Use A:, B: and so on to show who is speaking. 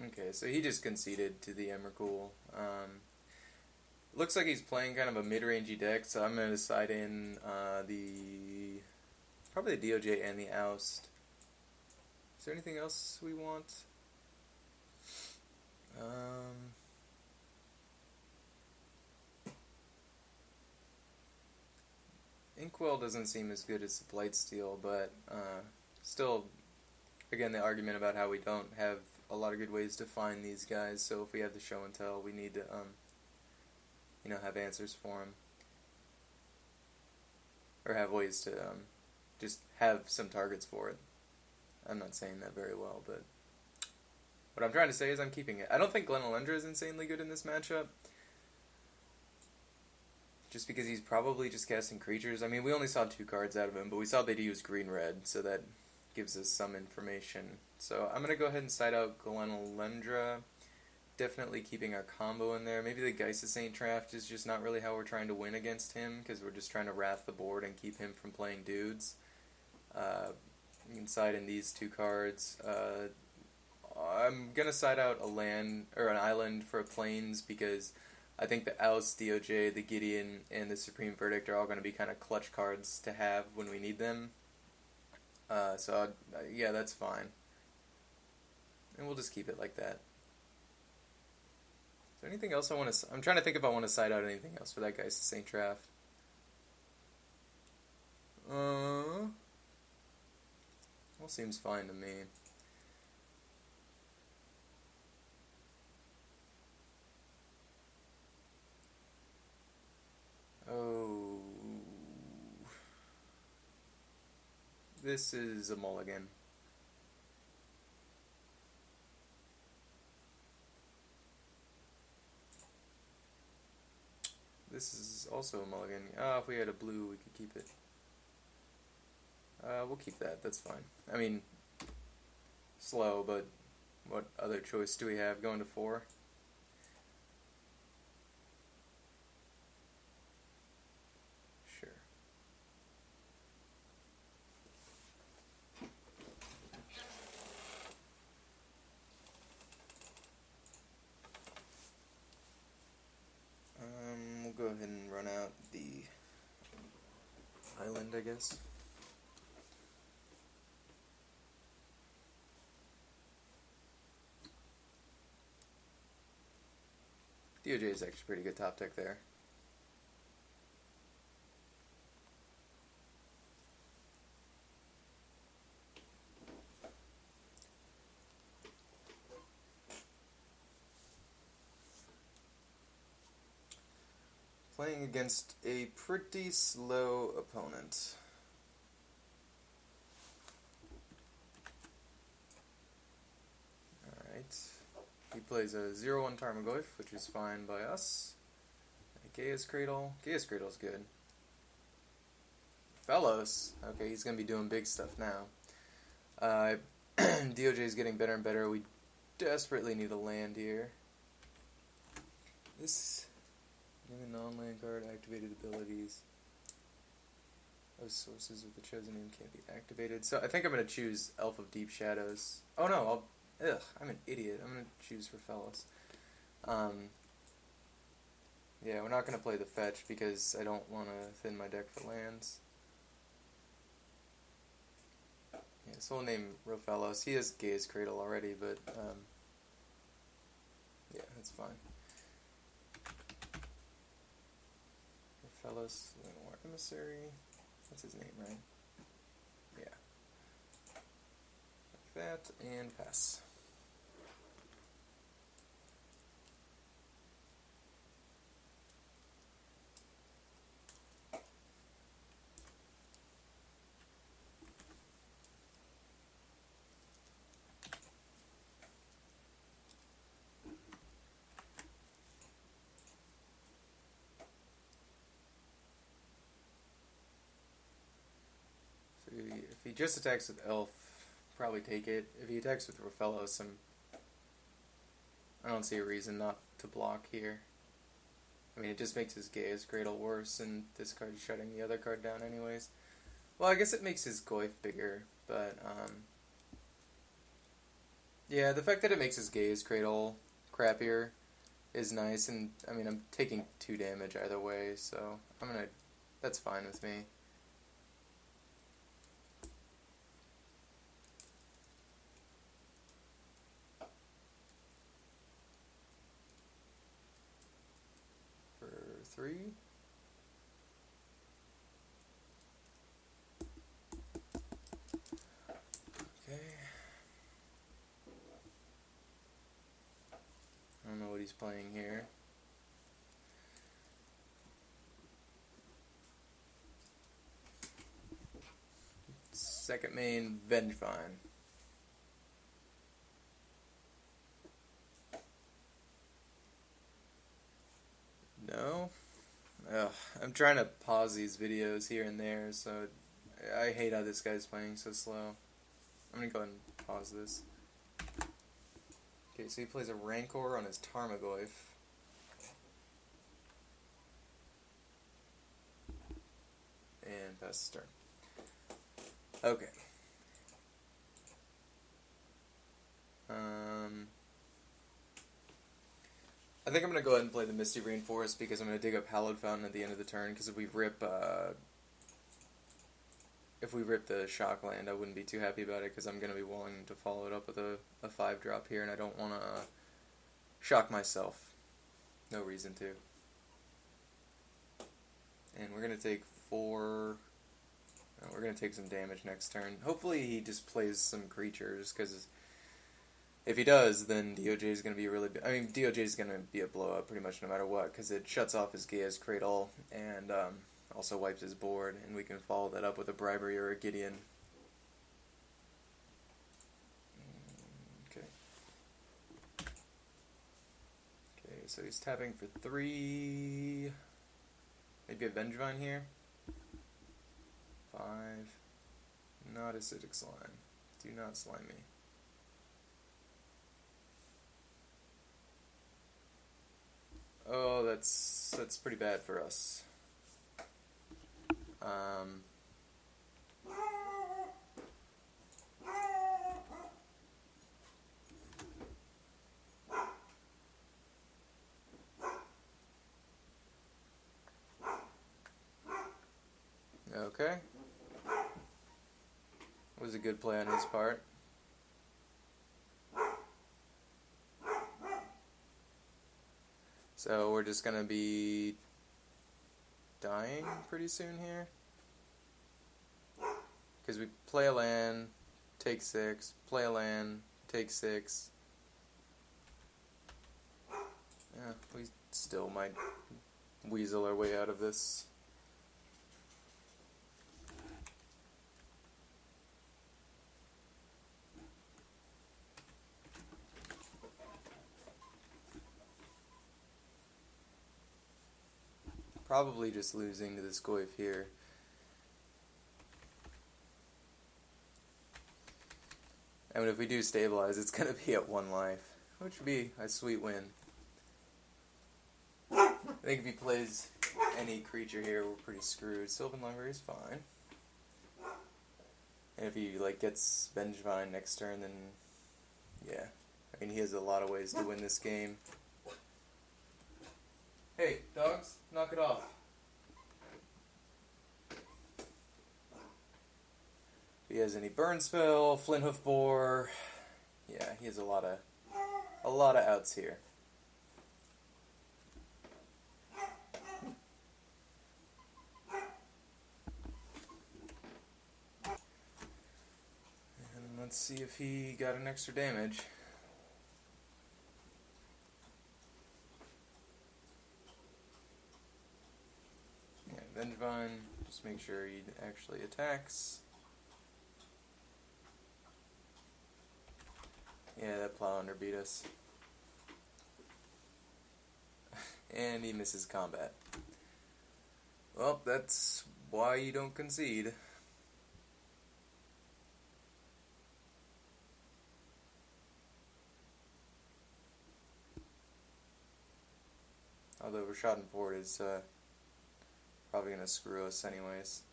A: Okay, so he just conceded to the Emrakul. Looks like he's playing kind of a mid-rangey deck, so I'm going to side in probably the DOJ and the Oust. Is there anything else we want? Inkwell doesn't seem as good as the Blightsteel, but still, again, the argument about how we don't have a lot of good ways to find these guys, so if we have the show and tell, we need to, have answers for them. Or have ways to just have some targets for it. I'm not saying that very well, but what I'm trying to say is I'm keeping it. I don't think Glenalendra is insanely good in this matchup. Just because he's probably just casting creatures. I mean, we only saw 2 cards out of him, but we saw that he used green-red, so that gives us some information. So I'm going to go ahead and side out Glenalendra. Definitely keeping our combo in there. Maybe the Geist of Saint Traft is just not really how we're trying to win against him, because we're just trying to wrath the board and keep him from playing dudes. You can side in these 2 cards. I'm going to side out a land, or an island for a plains, because I think the Oust, DOJ, the Gideon, and the Supreme Verdict are all going to be kind of clutch cards to have when we need them. Yeah, that's fine. And we'll just keep it like that. Is there anything else I want to... I'm trying to think if I want to side out anything else for that Geist of Saint Traft. Well, seems fine to me. Oh... This is a mulligan. This is also a mulligan. If we had a blue, we could keep it. We'll keep that. That's fine. I mean, slow, but what other choice do we have? Going to 4? Sure. We'll go ahead and run out the island, I guess. DOJ is actually pretty good top deck there. Playing against a pretty slow opponent. Alright. He plays a 0-1 Tarmogoyf, which is fine by us. A Gaia's Cradle. Gaia's Cradle's good. Fellows. Okay, he's going to be doing big stuff now. DOJ is getting better and better. We desperately need a land here. This... Name a non-land card, activated abilities. Those sources of the chosen name can't be activated. So I think I'm going to choose Elf of Deep Shadows. Oh no, I'm an idiot. I'm going to choose for Fellows. Yeah, we're not going to play the fetch because I don't want to thin my deck for lands. Yeah, so we'll name Rofellos. He has Gaia's Cradle already, but yeah, that's fine. Rofellos, War Emissary. That's his name, right? Yeah. Like that, and pass. If he just attacks with Elf, probably take it. If he attacks with Rofellos, I don't see a reason not to block here. I mean, it just makes his Gaia's Cradle worse, and this card is shutting the other card down anyways. Well, I guess it makes his Goyf bigger, but, Yeah, the fact that it makes his gaze cradle crappier is nice, and I mean, I'm taking 2 damage either way, so that's fine with me. For 3. Okay. I don't know what he's playing here. Second main, Vengevine. No? Ugh, I'm trying to pause these videos here and there, so I hate how this guy's playing so slow. I'm gonna go ahead and pause this. Okay, so he plays a Rancor on his Tarmogoyf. And pass the turn. Okay. I think I'm going to go ahead and play the Misty Rainforest because I'm going to dig up Hallowed Fountain at the end of the turn, because if we rip the Shockland, I wouldn't be too happy about it, because I'm going to be willing to follow it up with a 5-drop here, and I don't want to shock myself. No reason to. And we're going to take 4... We're going to take some damage next turn. Hopefully he just plays some creatures, because if he does, then DOJ is going to be DOJ is going to be a blowout pretty much no matter what, because it shuts off his Gaia's Cradle and also wipes his board, and we can follow that up with a Bribery or a Gideon. Okay. Okay, so he's tapping for 3. Maybe a Vengevine here. 5. Not Acidic Slime. Do not slime me. Oh, that's pretty bad for us. Okay. Was a good play on his part. So we're just going to be dying pretty soon here. Because we play a land, take 6, play a land, take 6. Yeah, we still might weasel our way out of this. Probably just losing to this Goyf here. I mean, if we do stabilize, it's going to be at 1 life, which would be a sweet win. I think if he plays any creature here, we're pretty screwed. Sylvan Library is fine. And if he gets Vengevine next turn, then yeah. I mean, he has a lot of ways to win this game. Hey, dogs, knock it off. If he has any burn spell, Flinthoof Boar. Yeah, he has a lot of outs here. And let's see if he got an extra damage. Vengevine, just make sure he actually attacks. Yeah, that Plowlander beat us. And he misses combat. Well, that's why you don't concede. Although Rashad and Ford is probably going to screw us anyways.